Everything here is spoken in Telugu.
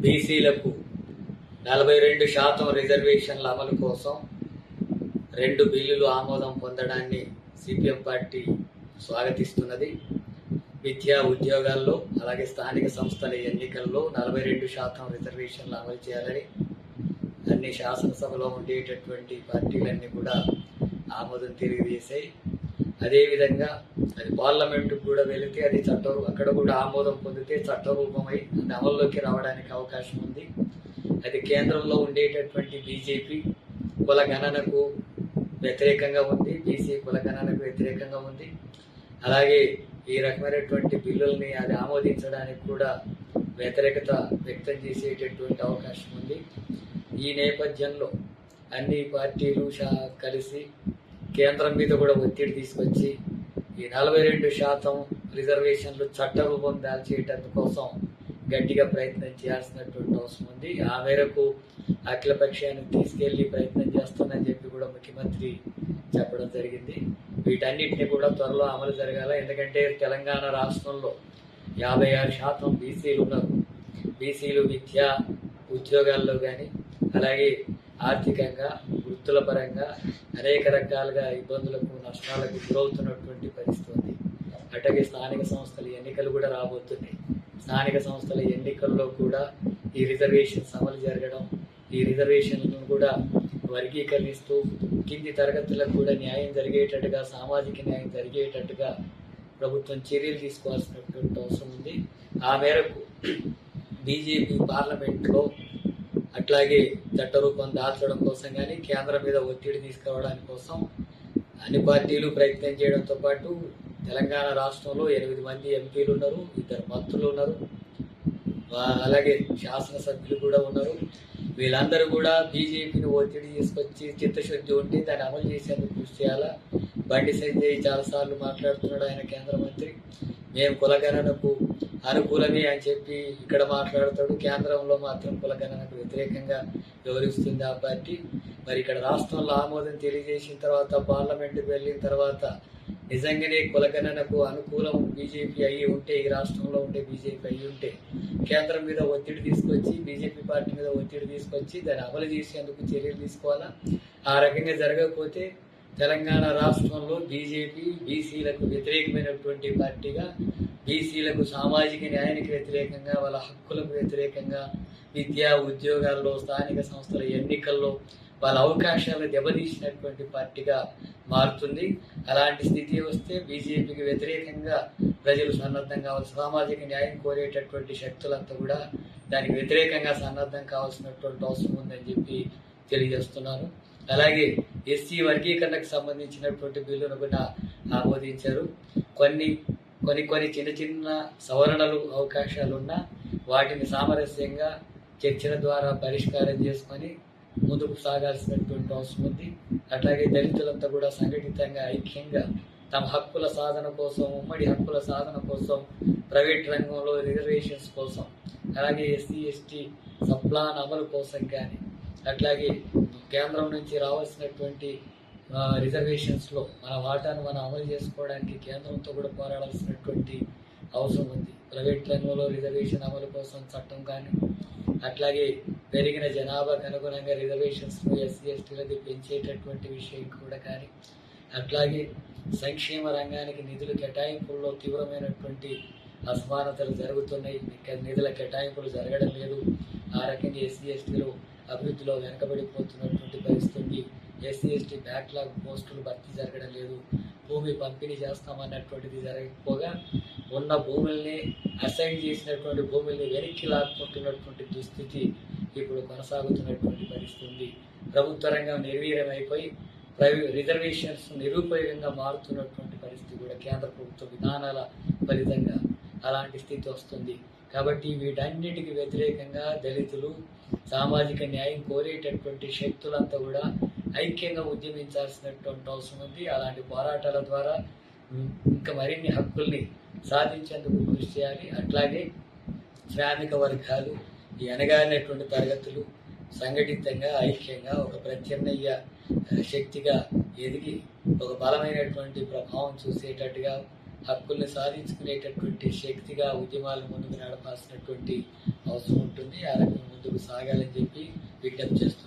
బీసీలకు 42% రిజర్వేషన్ల అమలు కోసం 2 బిల్లులు ఆమోదం పొందడాన్ని సిపిఎం పార్టీ స్వాగతిస్తున్నది. విద్యా ఉద్యోగాల్లో అలాగే స్థానిక సంస్థల ఎన్నికల్లో 42% రిజర్వేషన్లు అమలు చేయాలని అన్ని శాసనసభలో ఉండేటటువంటి పార్టీలన్నీ కూడా ఆమోదం తెలియజేశాయి. అదేవిధంగా అది పార్లమెంటుకు కూడా వెళితే అది అక్కడ కూడా ఆమోదం పొందితే చట్టరూపమై అది అమల్లోకి రావడానికి అవకాశం ఉంది. అది కేంద్రంలో ఉండేటటువంటి బీజేపీ కుల గణనకు వ్యతిరేకంగా ఉంది, బీసీ కుల గణనకు వ్యతిరేకంగా ఉంది. అలాగే ఈ రకమైనటువంటి బిల్లుల్ని అది ఆమోదించడానికి కూడా వ్యతిరేకత వ్యక్తం చేసేటటువంటి అవకాశం ఉంది. ఈ నేపథ్యంలో అన్ని పార్టీలు కలిసి కేంద్రం మీద కూడా ఒత్తిడి తీసుకొచ్చి ఈ 42% రిజర్వేషన్లు చట్టరూపం దాల్చేయటం కోసం గట్టిగా ప్రయత్నం చేయాల్సినటువంటి అవసరం ఉంది. ఆ మేరకు అఖిలపక్షాన్ని తీసుకెళ్లి ప్రయత్నం చేస్తానని చెప్పి కూడా ముఖ్యమంత్రి చెప్పడం జరిగింది. వీటన్నిటిని కూడా త్వరలో అమలు జరగాల. ఎందుకంటే తెలంగాణ రాష్ట్రంలో 56% బీసీలు ఉన్నారు. బీసీలు విద్యా ఉద్యోగాల్లో కానీ అలాగే ఆర్థికంగా వృత్తుల పరంగా అనేక రకాలుగా ఇబ్బందులకు నష్టాలకు గురవుతున్నటువంటి పరిస్థితి ఉంది. అట్లాగే స్థానిక సంస్థల ఎన్నికలు కూడా రాబోతున్నాయి. స్థానిక సంస్థల ఎన్నికల్లో కూడా ఈ రిజర్వేషన్స్ అమలు జరగడం, ఈ రిజర్వేషన్లను కూడా వర్గీకరిస్తూ కింది తరగతులకు కూడా న్యాయం జరిగేటట్టుగా, సామాజిక న్యాయం జరిగేటట్టుగా ప్రభుత్వం చర్యలు తీసుకోవాల్సినటువంటి అవసరం ఉంది. ఆ మేరకు బీజేపీ పార్లమెంట్లో అట్లాగే చట్టరూపం దాల్చడం కోసం కానీ కేంద్రం మీద ఒత్తిడి తీసుకురావడానికి కోసం అన్ని పార్టీలు ప్రయత్నం చేయడంతో పాటు తెలంగాణ రాష్ట్రంలో 8 మంది ఎంపీలు ఉన్నారు, 2 మంత్రులు ఉన్నారు, అలాగే శాసనసభ్యులు కూడా ఉన్నారు. వీళ్ళందరూ కూడా బీజేపీని ఒత్తిడి తీసుకొచ్చి చిత్తశుద్ధి ఉండి దాన్ని అమలు చేసేందుకు కృషి చేయాలా. బండి సంజయ్ చాలాసార్లు మాట్లాడుతున్నాడు, ఆయన కేంద్ర మంత్రి. మేము కులగణనకు అనుకూలమే అని చెప్పి ఇక్కడ మాట్లాడతాడు, కేంద్రంలో మాత్రం కులగణనకు వ్యతిరేకంగా వివరిస్తుంది ఆ పార్టీ. మరి ఇక్కడ రాష్ట్రంలో ఆమోదం తెలియజేసిన తర్వాత పార్లమెంటుకు వెళ్ళిన తర్వాత నిజంగానే కులగణనకు అనుకూలం బీజేపీ అయ్యి ఉంటే, ఈ రాష్ట్రంలో ఉండే బీజేపీ అయ్యి ఉంటే కేంద్రం మీద ఒత్తిడి తీసుకొచ్చి బీజేపీ పార్టీ మీద ఒత్తిడి తీసుకొచ్చి దాన్ని అమలు చేసేందుకు చర్యలు తీసుకోవాలా. ఆ రకంగా జరగకపోతే తెలంగాణ రాష్ట్రంలో బీజేపీ బీసీలకు వ్యతిరేకమైనటువంటి పార్టీగా, బీసీలకు సామాజిక న్యాయానికి వ్యతిరేకంగా, వాళ్ళ హక్కులకు వ్యతిరేకంగా, విద్యా ఉద్యోగాల్లో స్థానిక సంస్థల ఎన్నికల్లో వాళ్ళ అవకాశాలను దెబ్బతీసినటువంటి పార్టీగా మారుతుంది. అలాంటి స్థితి వస్తే బీజేపీకి వ్యతిరేకంగా ప్రజలు సన్నద్ధం కావాలి. సామాజిక న్యాయం కోరేటటువంటి శక్తులంతా కూడా దానికి వ్యతిరేకంగా సన్నద్ధం కావాల్సినటువంటి అవసరం ఉందని చెప్పి తెలియజేస్తున్నారు. అలాగే ఎస్సీ వర్గీకరణకు సంబంధించినటువంటి బిల్లును కూడా ఆమోదించారు. కొన్ని చిన్న చిన్న సవరణలు అవకాశాలున్నా వాటిని సామరస్యంగా చర్చల ద్వారా పరిష్కారం చేసుకొని ముందుకు సాగాల్సినటువంటి అవసరం ఉంది. అట్లాగే దళితులంతా కూడా సంఘటితంగా ఐక్యంగా తమ హక్కుల సాధన కోసం, ఉమ్మడి హక్కుల సాధన కోసం, ప్రైవేట్ రంగంలో రిజర్వేషన్స్ కోసం, అలాగే ఎస్సీ ఎస్టీ సప్లాన్ అమలు కోసం కానీ, అట్లాగే కేంద్రం నుంచి రావాల్సినటువంటి రిజర్వేషన్స్లో మన వాటాను మనం అమలు చేసుకోవడానికి కేంద్రంతో కూడా పోరాడాల్సినటువంటి అవసరం ఉంది. ప్రైవేట్ రంగంలో రిజర్వేషన్ అమలు కోసం చట్టం కానీ, అట్లాగే పెరిగిన జనాభాకు అనుగుణంగా రిజర్వేషన్స్ను ఎస్సీ ఎస్టీలది పెంచేటటువంటి విషయం కూడా కానీ, అట్లాగే సంక్షేమ రంగానికి నిధుల కేటాయింపుల్లో తీవ్రమైనటువంటి అసమానతలు జరుగుతున్నాయి. నిధుల కేటాయింపులు జరగడం లేదు. ఆ రకంగా ఎస్సీ ఎస్టీలు అభివృద్ధిలో వెనకబడిపోతున్నటువంటి పరిస్థితి. ఎస్సీ ఎస్టీ బ్యాక్లాగ్ పోస్టులు భర్తీ జరగడం లేదు. భూమి పంపిణీ చేస్తామన్నటువంటిది జరగకపోగా ఉన్న భూముల్ని, అసైన్ చేసినటువంటి భూముల్ని వెనక్కి లాక్కుంటున్నటువంటి దుస్థితి ఇప్పుడు కొనసాగుతున్నటువంటి పరిస్థితి ఉంది. ప్రభుత్వ రంగం నిర్వీర్యం అయిపోయి రిజర్వేషన్స్ నిరుపయోగంగా మారుతున్నటువంటి పరిస్థితి కూడా కేంద్ర ప్రభుత్వ విధానాల ఫలితంగా అలాంటి స్థితి వస్తుంది. కాబట్టి వీటన్నిటికి వ్యతిరేకంగా దళితులు, సామాజిక న్యాయం కోరేటటువంటి శక్తులంతా కూడా ఐక్యంగా ఉద్యమించాల్సినటువంటి అవసరం ఉంది. అలాంటి పోరాటాల ద్వారా ఇంకా మరిన్ని హక్కుల్ని సాధించేందుకు కృషి చేయాలి. అట్లాగే శ్రామిక వర్గాలు, ఈ అణగారినటువంటి తరగతులు సంఘటితంగా ఐక్యంగా ఒక ప్రత్యామ్నాయ శక్తిగా ఎదిగి ఒక బలమైనటువంటి ప్రభావం చూసేటట్టుగా హక్కుల్ని సాధించుకునేటటువంటి శక్తిగా ఉద్యమాలు ముందుకు నడపాల్సినటువంటి అవసరం ఉంటుంది. ఆ రకంగా ముందుకు సాగాలని చెప్పి విజ్ఞప్తి చేస్తున్నాను.